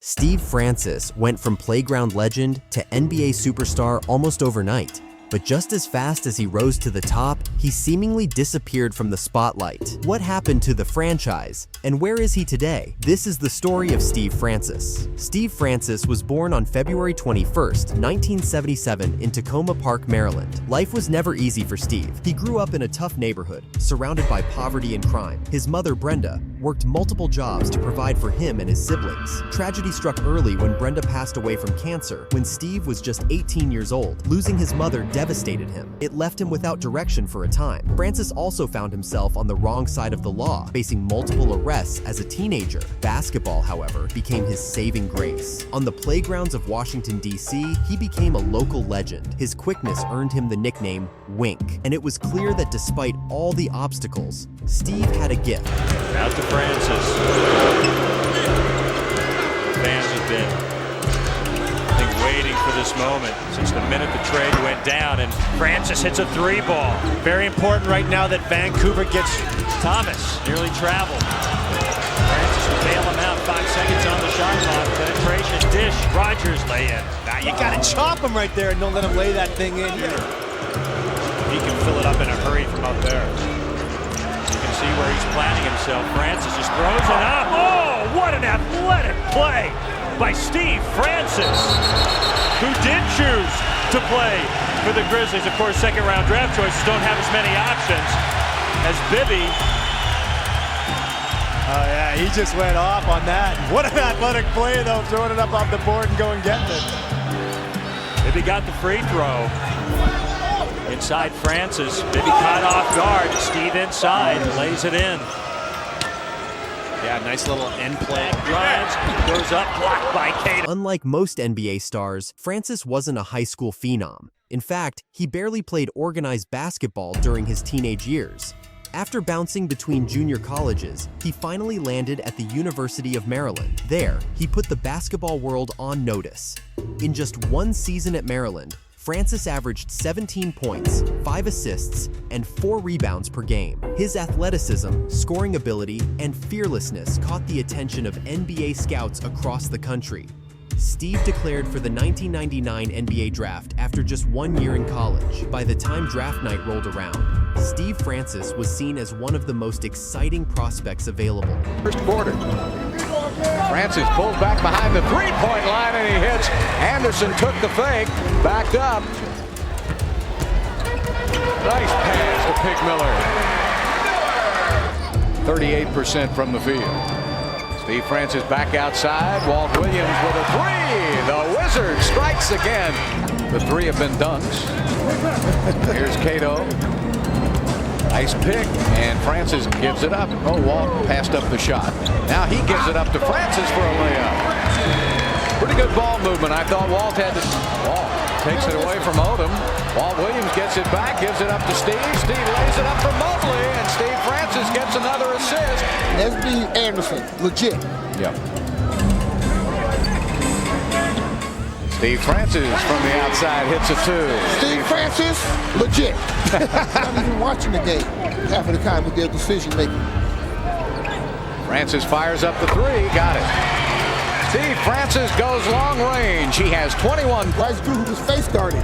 Steve Francis went from playground legend to NBA superstar almost overnight. But just as fast as he rose to the top, he seemingly disappeared from the spotlight. What happened to the franchise? And where is he today? This is the story of Steve Francis. Steve Francis was born on February 21st, 1977 in Tacoma Park, Maryland. Life was never easy for Steve. He grew up in a tough neighborhood, surrounded by poverty and crime. His mother, Brenda, worked multiple jobs to provide for him and his siblings. Tragedy struck early when Brenda passed away from cancer when Steve was just 18 years old. Losing his mother devastated him. It left him without direction for a time. Francis also found himself on the wrong side of the law, facing multiple arrests as a teenager. Basketball, however, became his saving grace. On the playgrounds of Washington, D.C., he became a local legend. His quickness earned him the nickname Wink, and it was clear that despite all the obstacles, Steve had a gift. Out to Francis. Fans have been, I think, waiting for this moment since the minute the trade went down, and Francis hits a three ball. Very important right now that Vancouver gets Thomas. Nearly traveled. Francis will bail him out. 5 seconds on the shot clock. Penetration, dish. Rogers lay in. Now you gotta chop him right there and don't let him lay that thing in here. He can fill it up in a hurry from up there. See where he's planting himself. Francis just throws it up. Oh, what an athletic play by Steve Francis, who did choose to play for the Grizzlies. Of course, second-round draft choices don't have as many options as Bibby. Oh, yeah, he just went off on that. What an athletic play, though, throwing it up off the board and going getting it. Bibby got the free throw. Inside Francis, Bibby caught off guard. Steve inside, lays it in. Yeah, nice little end play. Drives, goes up, blocked by Cato. Unlike most NBA stars, Francis wasn't a high school phenom. In fact, he barely played organized basketball during his teenage years. After bouncing between junior colleges, he finally landed at the University of Maryland. There, he put the basketball world on notice. In just one season at Maryland, Francis averaged 17 points, 5 assists, and 4 rebounds per game. His athleticism, scoring ability, and fearlessness caught the attention of NBA scouts across the country. Steve declared for the 1999 NBA draft after just 1 year in college. By the time draft night rolled around, Steve Francis was seen as one of the most exciting prospects available. First quarter. Francis pulls back behind the three-point line and he hits. Anderson took the fake, backed up. Nice pass to Pig Miller. 38% from the field. Steve Francis back outside. Walt Williams with a three. The Wizard strikes again. The three have been dunks. Here's Cato. Nice pick, and Francis gives it up. Oh, Walt passed up the shot. Now he gives it up to Francis for a layup. Pretty good ball movement. I thought Walt had to. Walt takes it away from Odom. Walt Williams gets it back, gives it up to Steve. Steve lays it up for Mobley, and Steve Francis gets another assist. S.B. Anderson, legit. Yep. Steve Francis from the outside hits a two. Steve Francis, legit. Not even watching the game half of the time with their decision making. Francis fires up the three, got it. Steve Francis goes long range. He has 21. Rice Drew, who was face guarded,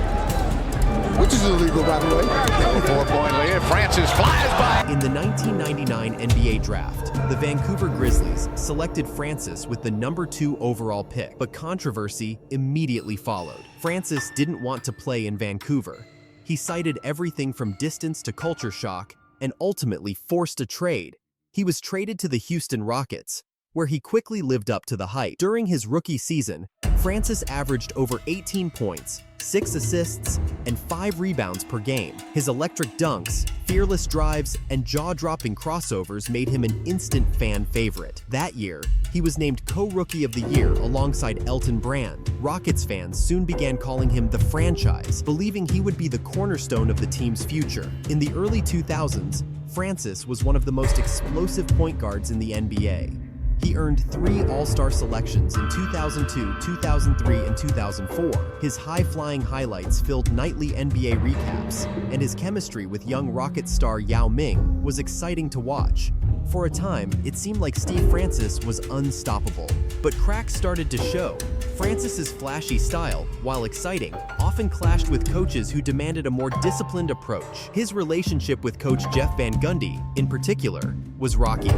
which is illegal, by the way. 4-point lead. Francis flies by. In the 1999 NBA draft, the Vancouver Grizzlies selected Francis with the number 2 overall pick, but controversy immediately followed. Francis didn't want to play in Vancouver. He cited everything from distance to culture shock and ultimately forced a trade. He was traded to the Houston Rockets, where he quickly lived up to the hype. During his rookie season, Francis averaged over 18 points, 6 assists, and 5 rebounds per game. His electric dunks, fearless drives, and jaw-dropping crossovers made him an instant fan favorite. That year, he was named Co-Rookie of the Year alongside Elton Brand. Rockets fans soon began calling him the franchise, believing he would be the cornerstone of the team's future. In the early 2000s, Francis was one of the most explosive point guards in the NBA. He earned 3 All-Star selections in 2002, 2003, and 2004. His high-flying highlights filled nightly NBA recaps, and his chemistry with young Rocket star Yao Ming was exciting to watch. For a time, it seemed like Steve Francis was unstoppable. But cracks started to show. Francis's flashy style, while exciting, often clashed with coaches who demanded a more disciplined approach. His relationship with coach Jeff Van Gundy, in particular, was rocky.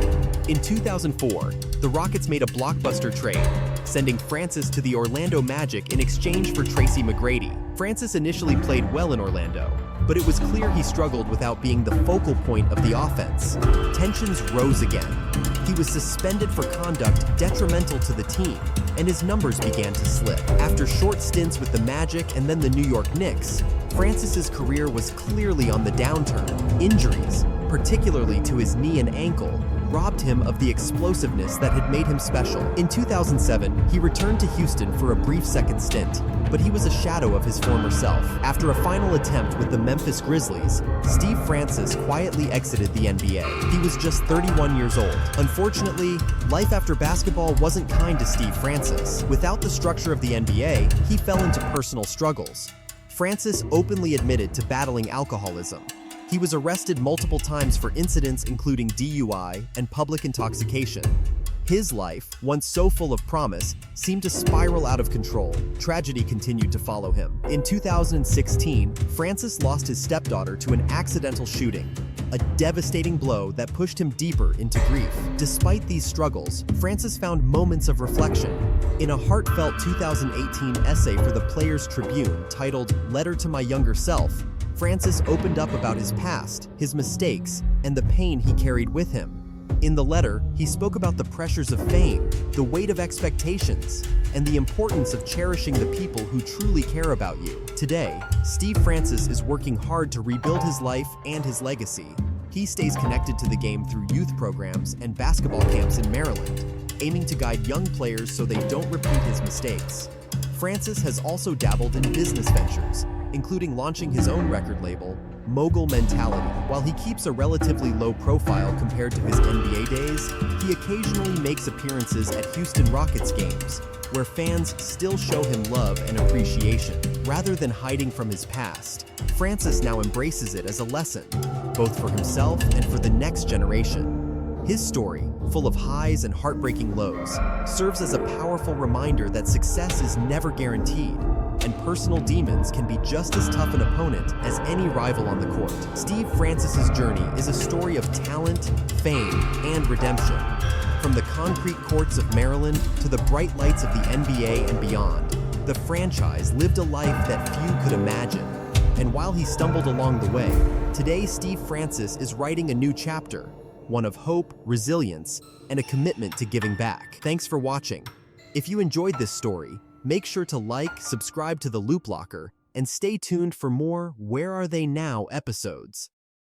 In 2004, the Rockets made a blockbuster trade, sending Francis to the Orlando Magic in exchange for Tracy McGrady. Francis initially played well in Orlando, but it was clear he struggled without being the focal point of the offense. Tensions rose again. He was suspended for conduct detrimental to the team, and his numbers began to slip. After short stints with the Magic and then the New York Knicks, Francis's career was clearly on the downturn. Injuries, particularly to his knee and ankle, robbed him of the explosiveness that had made him special. In 2007, he returned to Houston for a brief second stint, but he was a shadow of his former self. After a final attempt with the Memphis Grizzlies, Steve Francis quietly exited the NBA. He was just 31 years old. Unfortunately, life after basketball wasn't kind to Steve Francis. Without the structure of the NBA, he fell into personal struggles. Francis openly admitted to battling alcoholism. He was arrested multiple times for incidents including DUI and public intoxication. His life, once so full of promise, seemed to spiral out of control. Tragedy continued to follow him. In 2016, Francis lost his stepdaughter to an accidental shooting, a devastating blow that pushed him deeper into grief. Despite these struggles, Francis found moments of reflection. In a heartfelt 2018 essay for the Players Tribune titled "Letter to My Younger Self," Francis opened up about his past, his mistakes, and the pain he carried with him. In the letter, he spoke about the pressures of fame, the weight of expectations, and the importance of cherishing the people who truly care about you. Today, Steve Francis is working hard to rebuild his life and his legacy. He stays connected to the game through youth programs and basketball camps in Maryland, aiming to guide young players so they don't repeat his mistakes. Francis has also dabbled in business ventures, including launching his own record label, Mogul Mentality. While he keeps a relatively low profile compared to his NBA days, he occasionally makes appearances at Houston Rockets games, where fans still show him love and appreciation. Rather than hiding from his past, Francis now embraces it as a lesson, both for himself and for the next generation. His story, full of highs and heartbreaking lows, serves as a powerful reminder that success is never guaranteed, and personal demons can be just as tough an opponent as any rival on the court. Steve Francis's journey is a story of talent, fame, and redemption. From the concrete courts of Maryland to the bright lights of the NBA and beyond, the franchise lived a life that few could imagine. And while he stumbled along the way, today Steve Francis is writing a new chapter, one of hope, resilience, and a commitment to giving back. Thanks for watching. If you enjoyed this story, make sure to like, subscribe to the Loop Locker, and stay tuned for more Where Are They Now episodes.